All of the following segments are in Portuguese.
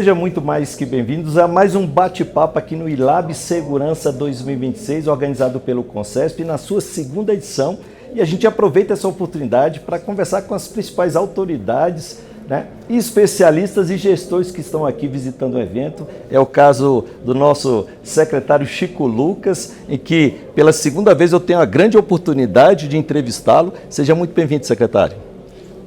sejam muito mais que bem-vindos a mais um bate-papo aqui no ILAB Segurança 2026, organizado pelo Concesp, na sua segunda edição. E a gente aproveita essa oportunidade para conversar com as principais autoridades, né, e especialistas e gestores que estão aqui visitando o evento. É o caso do nosso secretário Chico Lucas, em que pela segunda vez eu tenho a grande oportunidade de entrevistá-lo. Seja muito bem-vindo, secretário.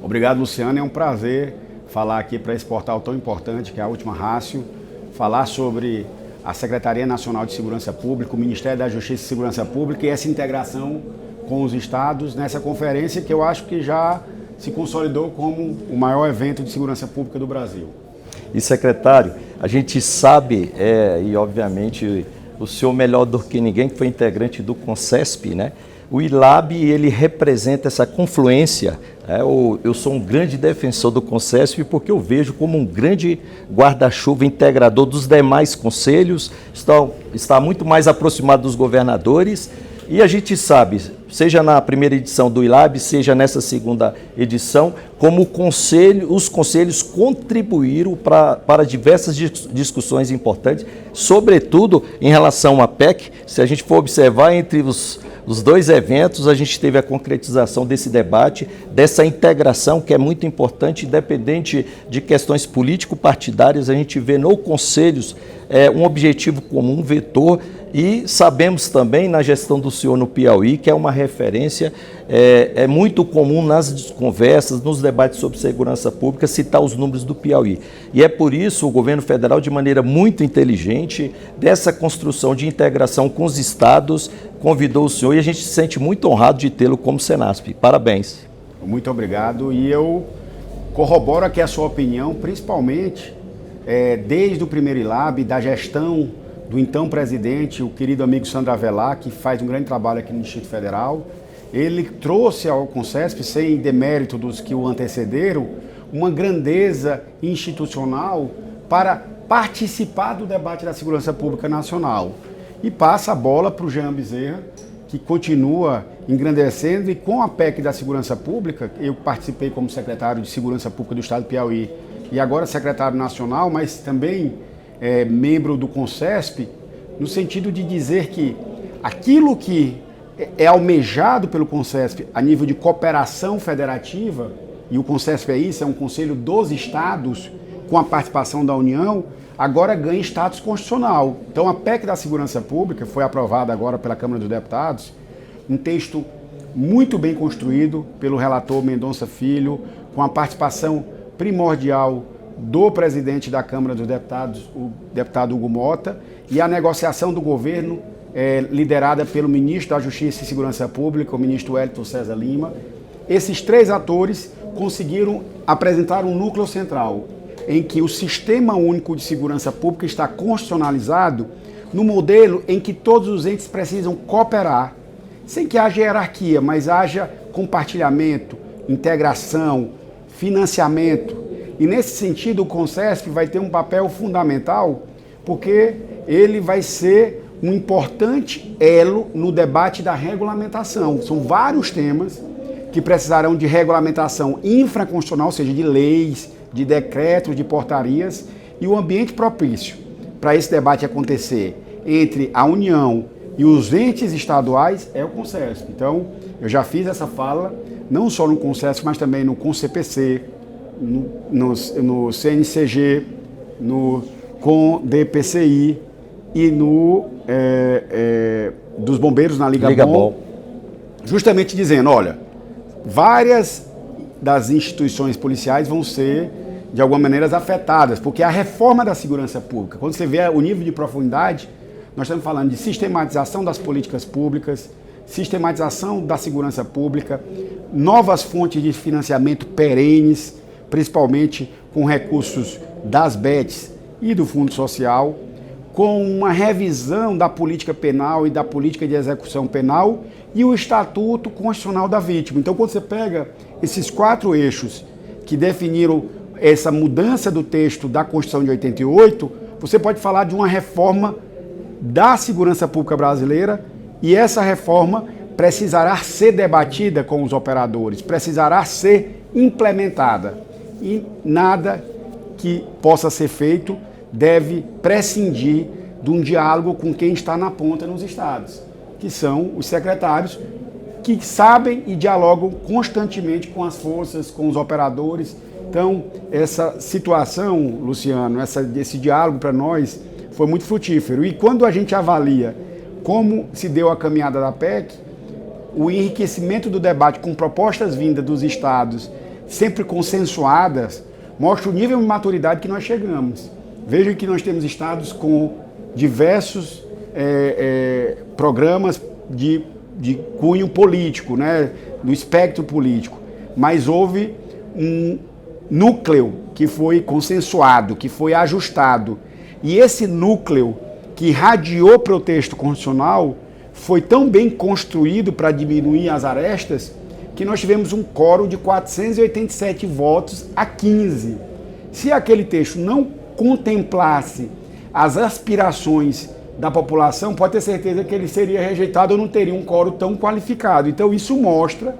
Obrigado, Luciano. É um prazer falar aqui para esse portal tão importante que é a Última Rácio, falar sobre a Secretaria Nacional de Segurança Pública, o Ministério da Justiça e Segurança Pública e essa integração com os estados nessa conferência que eu acho que já se consolidou como o maior evento de segurança pública do Brasil. E, secretário, a gente sabe, e obviamente o senhor melhor do que ninguém, que foi integrante do Concesp, né? O ILAB, ele representa essa confluência. Eu sou um grande defensor do Concesp porque eu vejo como um grande guarda-chuva integrador dos demais conselhos, está muito mais aproximado dos governadores. E a gente sabe, seja na primeira edição do ILAB, seja nessa segunda edição, como os conselhos contribuíram para diversas discussões importantes, sobretudo em relação à PEC. Se a gente for observar entre os dois eventos, a gente teve a concretização desse debate, dessa integração que é muito importante, independente de questões político-partidárias, a gente vê no conselhos um objetivo comum, um vetor. E sabemos também, na gestão do senhor no Piauí, que é uma referência, é muito comum nas conversas, nos debates sobre segurança pública, citar os números do Piauí. E é por isso o governo federal, de maneira muito inteligente, dessa construção de integração com os estados, convidou o senhor e a gente se sente muito honrado de tê-lo como Senasp. Parabéns. Muito obrigado. E eu corroboro aqui a sua opinião, principalmente desde o primeiro ILAB, da gestão do então presidente, o querido amigo Sandro Avelar, que faz um grande trabalho aqui no Distrito Federal. Ele trouxe ao Concesp, sem demérito dos que o antecederam, uma grandeza institucional para participar do debate da segurança pública nacional. E passa a bola para o Jean Bezerra, que continua engrandecendo, e com a PEC da segurança pública, eu participei como secretário de Segurança Pública do Estado do Piauí, e agora secretário nacional, mas também membro do Concesp, no sentido de dizer que aquilo que é almejado pelo Concesp a nível de cooperação federativa, e o Concesp é isso, é um conselho dos estados com a participação da União, agora ganha status constitucional. Então a PEC da segurança pública foi aprovada agora pela Câmara dos Deputados, um texto muito bem construído pelo relator Mendonça Filho, com a participação primordial do presidente da Câmara dos Deputados, o deputado Hugo Mota, e a negociação do governo liderada pelo ministro da Justiça e Segurança Pública, o ministro Wellington César Lima. Esses três atores conseguiram apresentar um núcleo central, em que o Sistema Único de Segurança Pública está constitucionalizado no modelo em que todos os entes precisam cooperar, sem que haja hierarquia, mas haja compartilhamento, integração, financiamento. E nesse sentido o Concesp vai ter um papel fundamental, porque ele vai ser um importante elo no debate da regulamentação. São vários temas que precisarão de regulamentação infraconstitucional, ou seja, de leis, de decretos, de portarias, e o ambiente propício para esse debate acontecer entre a União e os entes estaduais é o Concesp. Então, eu já fiz essa fala, não só no Concesp, mas também no CONCPC, no CNCG, no CONDPCI e no dos bombeiros na Liga Bom, justamente dizendo, olha, várias das instituições policiais vão ser, de alguma maneira, afetadas, porque a reforma da segurança pública, quando você vê o nível de profundidade, nós estamos falando de sistematização das políticas públicas, sistematização da segurança pública, novas fontes de financiamento perenes, principalmente com recursos das BETs e do Fundo Social, com uma revisão da política penal e da política de execução penal e o Estatuto Constitucional da Vítima. Então, quando você pega esses quatro eixos que definiram essa mudança do texto da Constituição de 88, você pode falar de uma reforma da segurança pública brasileira, e essa reforma precisará ser debatida com os operadores, precisará ser implementada. E nada que possa ser feito deve prescindir de um diálogo com quem está na ponta nos estados, que são os secretários que sabem e dialogam constantemente com as forças, com os operadores. Então, essa situação, Luciano, esse diálogo para nós foi muito frutífero. E quando a gente avalia como se deu a caminhada da PEC, o enriquecimento do debate com propostas vindas dos estados, sempre consensuadas, mostra o nível de maturidade que nós chegamos. Vejam que nós temos estados com diversos programas de cunho político, né, do espectro político, mas houve um núcleo que foi consensuado, que foi ajustado, e esse núcleo que irradiou para o texto constitucional foi tão bem construído para diminuir as arestas que nós tivemos um quórum de 487 votos a 15. Se aquele texto não contemplasse as aspirações da população, pode ter certeza que ele seria rejeitado ou não teria um quórum tão qualificado. Então isso mostra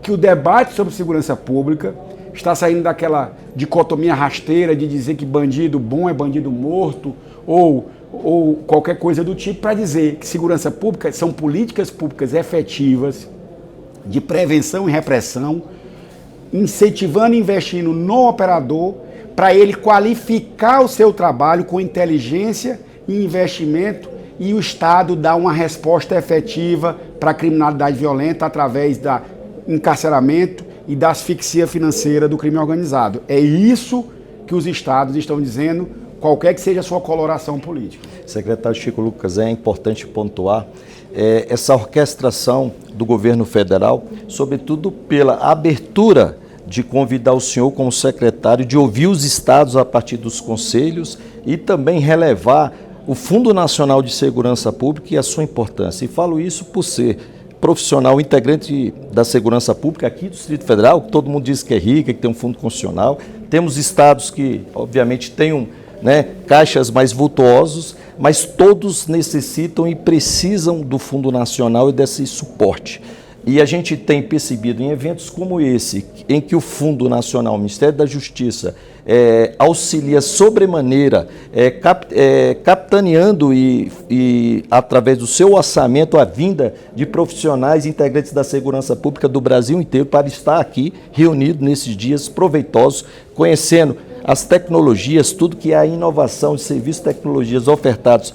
que o debate sobre segurança pública está saindo daquela dicotomia rasteira de dizer que bandido bom é bandido morto ou qualquer coisa do tipo, para dizer que segurança pública são políticas públicas efetivas de prevenção e repressão, incentivando e investindo no operador para ele qualificar o seu trabalho com inteligência e investimento, e o Estado dá uma resposta efetiva para a criminalidade violenta através do encarceramento e da asfixia financeira do crime organizado. É isso que os estados estão dizendo, qualquer que seja a sua coloração política. Secretário Chico Lucas, é importante pontuar essa orquestração do governo federal, sobretudo pela abertura de convidar o senhor como secretário, de ouvir os estados a partir dos conselhos e também relevar o Fundo Nacional de Segurança Pública e a sua importância. E falo isso por ser profissional integrante da segurança pública aqui do Distrito Federal, que todo mundo diz que é rica, que tem um fundo constitucional. Temos estados que, obviamente, têm caixas mais vultuosos, mas todos necessitam e precisam do Fundo Nacional e desse suporte. E a gente tem percebido em eventos como esse, em que o Fundo Nacional, o Ministério da Justiça, auxilia sobremaneira, capitaneando e, através do seu orçamento, a vinda de profissionais integrantes da segurança pública do Brasil inteiro para estar aqui reunido nesses dias proveitosos, conhecendo as tecnologias, tudo que é a inovação de serviços e tecnologias ofertados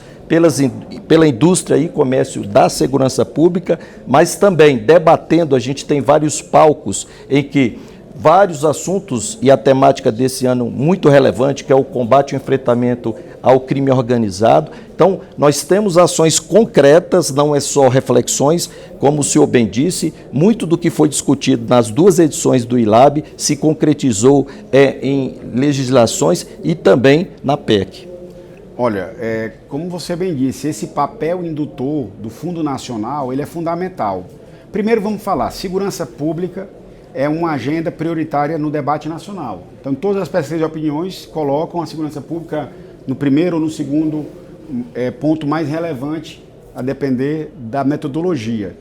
pela indústria e comércio da segurança pública, mas também debatendo, a gente tem vários palcos em que vários assuntos, e a temática desse ano muito relevante, que é o combate e o enfrentamento ao crime organizado. Então, nós temos ações concretas, não é só reflexões, como o senhor bem disse, muito do que foi discutido nas duas edições do ILAB se concretizou em legislações e também na PEC. Olha, como você bem disse, esse papel indutor do Fundo Nacional, ele é fundamental. Primeiro vamos falar, segurança pública é uma agenda prioritária no debate nacional. Então todas as pesquisas de opiniões colocam a segurança pública no primeiro ou no segundo ponto mais relevante, a depender da metodologia.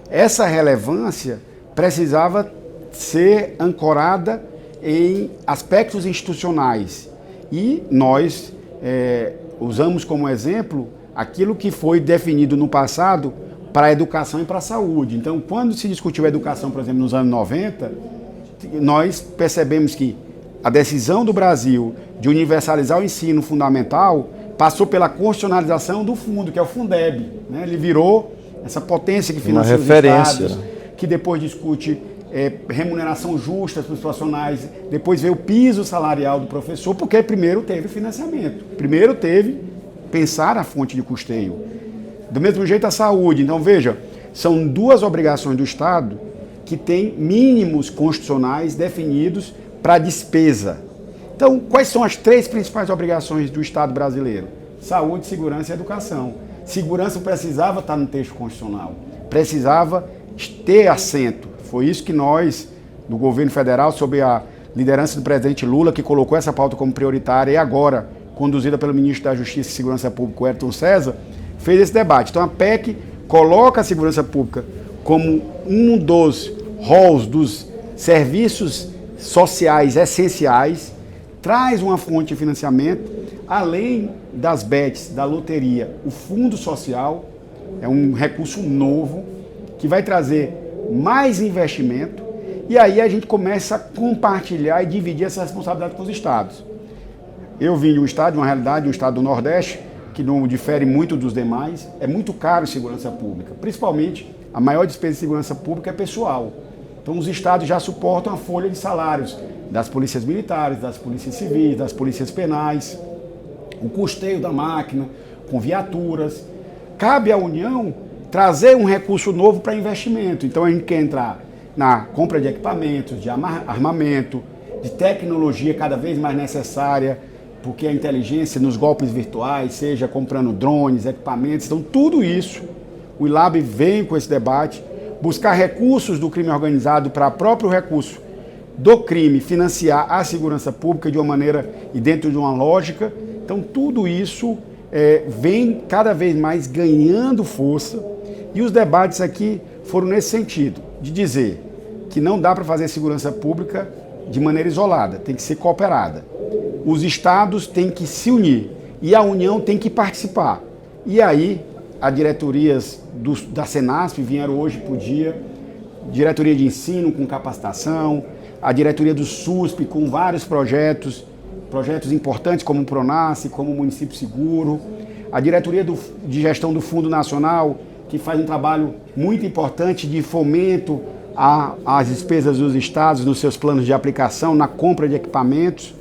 Essa relevância precisava ser ancorada em aspectos institucionais e nós usamos como exemplo aquilo que foi definido no passado para a educação e para a saúde. Então, quando se discutiu a educação, por exemplo, nos anos 90, nós percebemos que a decisão do Brasil de universalizar o ensino fundamental passou pela constitucionalização do fundo, que é o Fundeb, né? Ele virou essa potência que financia os estados, que depois discute remuneração justa para os profissionais, depois veio o piso salarial do professor, porque primeiro teve financiamento, primeiro teve pensar a fonte de custeio. Do mesmo jeito a saúde. Então veja, são duas obrigações do Estado que têm mínimos constitucionais definidos para despesa. Então, quais são as três principais obrigações do Estado brasileiro? Saúde, segurança e educação. Segurança precisava estar no texto constitucional, precisava ter assento. Foi isso que nós, do governo federal, sob a liderança do presidente Lula, que colocou essa pauta como prioritária e agora conduzida pelo ministro da Justiça e Segurança Pública, o Ayrton César, fez esse debate. Então a PEC coloca a segurança pública como um dos roles dos serviços sociais essenciais, traz uma fonte de financiamento, além das bets, da loteria, o Fundo Social é um recurso novo que vai trazer mais investimento e aí a gente começa a compartilhar e dividir essa responsabilidade com os estados. Eu vim de um estado, de uma realidade, de um estado do Nordeste, que não difere muito dos demais, é muito caro segurança pública, principalmente a maior despesa de segurança pública é pessoal. Então os estados já suportam a folha de salários das polícias militares, das polícias civis, das polícias penais, o custeio da máquina, com viaturas. Cabe à União trazer um recurso novo para investimento. Então a gente quer entrar na compra de equipamentos, de armamento, de tecnologia cada vez mais necessária, porque a inteligência nos golpes virtuais, seja comprando drones, equipamentos, então tudo isso, o ILAB vem com esse debate, buscar recursos do crime organizado para o próprio recurso do crime financiar a segurança pública de uma maneira e dentro de uma lógica. Então tudo isso vem cada vez mais ganhando força e os debates aqui foram nesse sentido, de dizer que não dá para fazer segurança pública de maneira isolada, tem que ser cooperada. Os estados têm que se unir e a União tem que participar. E aí, as diretorias da Senasp vieram hoje por dia, diretoria de ensino com capacitação, a diretoria do SUSP com vários projetos importantes como o PRONASSE, como o Município Seguro, a diretoria de gestão do Fundo Nacional, que faz um trabalho muito importante de fomento às despesas dos estados nos seus planos de aplicação, na compra de equipamentos,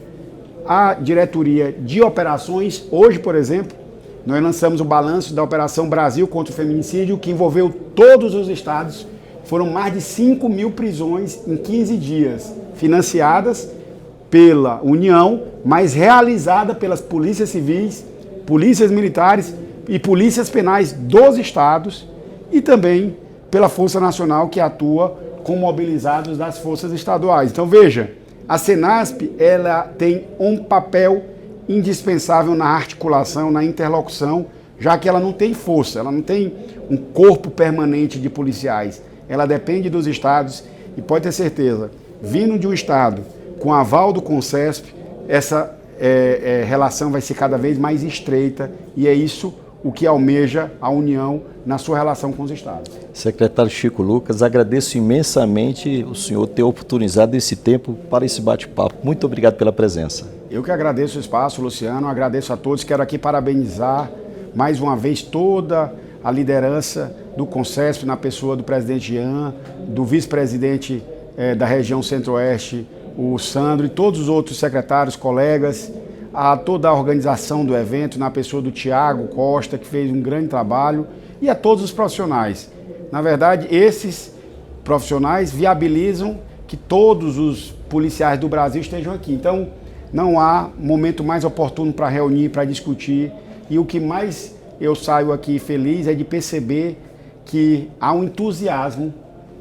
a diretoria de operações. Hoje, por exemplo, nós lançamos o balanço da Operação Brasil contra o Feminicídio, que envolveu todos os estados. Foram mais de 5 mil prisões em 15 dias, financiadas pela União, mas realizada pelas polícias civis, polícias militares e polícias penais dos estados e também pela Força Nacional, que atua com mobilizados das forças estaduais. Então veja, a Senasp ela tem um papel indispensável na articulação, na interlocução, já que ela não tem força, ela não tem um corpo permanente de policiais. Ela depende dos estados e pode ter certeza, vindo de um estado com aval do CONCESP, essa relação vai ser cada vez mais estreita e é isso o que almeja a União na sua relação com os estados. Secretário Chico Lucas, agradeço imensamente o senhor ter oportunizado esse tempo para esse bate-papo. Muito obrigado pela presença. Eu que agradeço o espaço, Luciano, agradeço a todos, quero aqui parabenizar mais uma vez toda a liderança do CONCESP na pessoa do presidente Jean, do vice-presidente da região Centro-Oeste, o Sandro e todos os outros secretários, colegas, a toda a organização do evento, na pessoa do Tiago Costa, que fez um grande trabalho, e a todos os profissionais. Na verdade, esses profissionais viabilizam que todos os policiais do Brasil estejam aqui. Então, não há momento mais oportuno para reunir, para discutir, e o que mais eu saio aqui feliz é de perceber que há um entusiasmo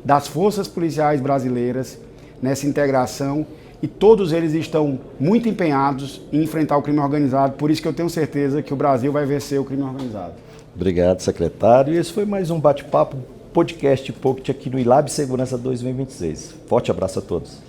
das forças policiais brasileiras nessa integração e todos eles estão muito empenhados em enfrentar o crime organizado, por isso que eu tenho certeza que o Brasil vai vencer o crime organizado. Obrigado, secretário. E esse foi mais um bate-papo, podcast Pocket aqui no ILAB Segurança 2026. Forte abraço a todos.